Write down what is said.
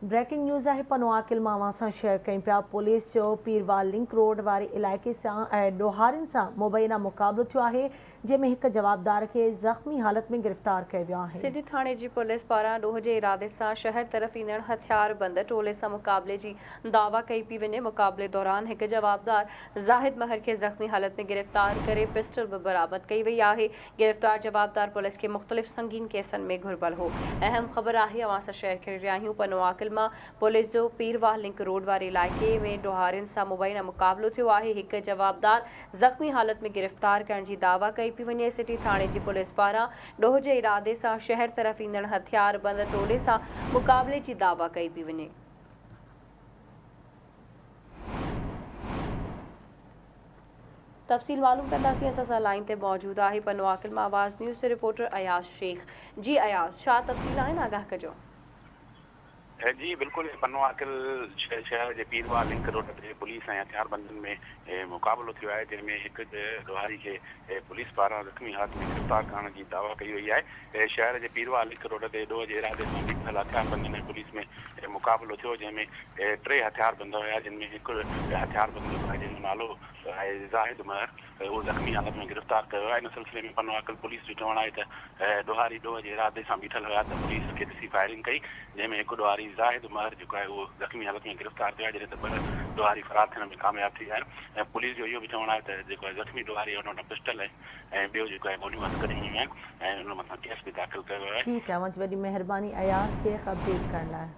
Breaking news है पनवाकिल मां सां शेयर कई पिया। पुलिस जो पीरवाल लिंक रोड वारे इलाइक़े सां ॾोहारियुनि सां मुबैना मुक़ाबलो थियो आहे, जंहिंमें हिक जवाबदार खे ज़ख़्मी हालत में गिरफ़्तार कयो वियो आहे। सिटी थाणे जी पुलिस पारां ॾोह जे इरादे सां शहर तरफ़ ईंदड़ हथियारबंद टोले सां मुक़ाबले जी दावा कई पई वञे। मुक़ाबले दौरान हिक जवाबदार ज़ाहिद महर खे ज़ख़्मी हालत में गिरफ़्तार करे पिस्टल बि बरामद कई वई आहे। गिरफ़्तार जवाबदार पुलिस के मुख़्तलिफ़ संगीन केसनि में घुर्बल हो। अहम ख़बर आहे अवां सां शेयर करे रहिया आहियूं। पनवाकिल मां पुलिस जो पीरवाल लिंक रोड वारे इलाइक़े में ॾोहारियुनि सां मुबैना मुक़ाबलो थियो आहे। हिक जवाबदार ज़ख़्मी हालत में गिरफ़्तार करण जी दावा कई पई वञे। सिटी थाणे जी पुलिस पारां ॾोह जे इरादे सां शहर तरफ़ ईंदड़ हथियारबंद टोले सां मुक़ाबले जी दावा कई पई वञे। तफ़सील मालूम कंदासीं। असां सां लाइन ते मौजूद आहे पनवाकिल मां आवाज़ न्यूज़ से रिपोर्टर अयाज़ शेख। जी अयाज़, छा तफ़सील आहिनि, आगाह कजो। जी बिल्कुल, पनवाकिल शहर के पीरवाल लिंक रोड ते पुलिस ऐं हथियारबंदनि में मुक़ाबलो थियो आहे, जंहिंमें हिक ॾोहारी खे पुलिस पारां ज़ख़्मी हालत में गिरफ़्तार करण जी दावा कई वई आहे। शहर के पीरवाल लिंक रोड ते ॾोह जे इरादे सां बीठल हथियारबंदनि ऐं पुलिस में मुक़ाबलो थियो, जंहिंमें टे हथियारबंद हुया, जिनमें हिक हथियारबंद आहे जंहिंजो नालो आहे ज़ाहिद महर, उहो ज़ख़्मी हालत में गिरफ़्तार कयो आहे। इन सिलसिले में पनवाकिल पुलिस जो चवणु आहे त ॾोहारी ॾोह जे इरादे सां बीठल हुया त पुलिस खे ॾिसी फायरिंग कई, जंहिंमें हिकु ॾोहारी ज़ाहिद महर जेको आहे उहो ज़ख़्मी हालत में गिरफ़्तार थियो आहे, जॾहिं त ॿ ॾोहारी फरार थियण में कामयाब थी विया आहिनि। ऐं पुलिस जो इहो बि चवणु आहे त जेको आहे ज़ख़्मी ॾोहारी हुन वटि पिस्टल ऐं ॿियो जेको आहे गोलियूं हथ कढी वियूं आहिनि ऐं हुन मथां केस बि दाख़िल कयो वियो आहे। ठीकु आहे, मुंहिंजी वॾी महिरबानी अयाज़ शेख अपडेट करण लाइ।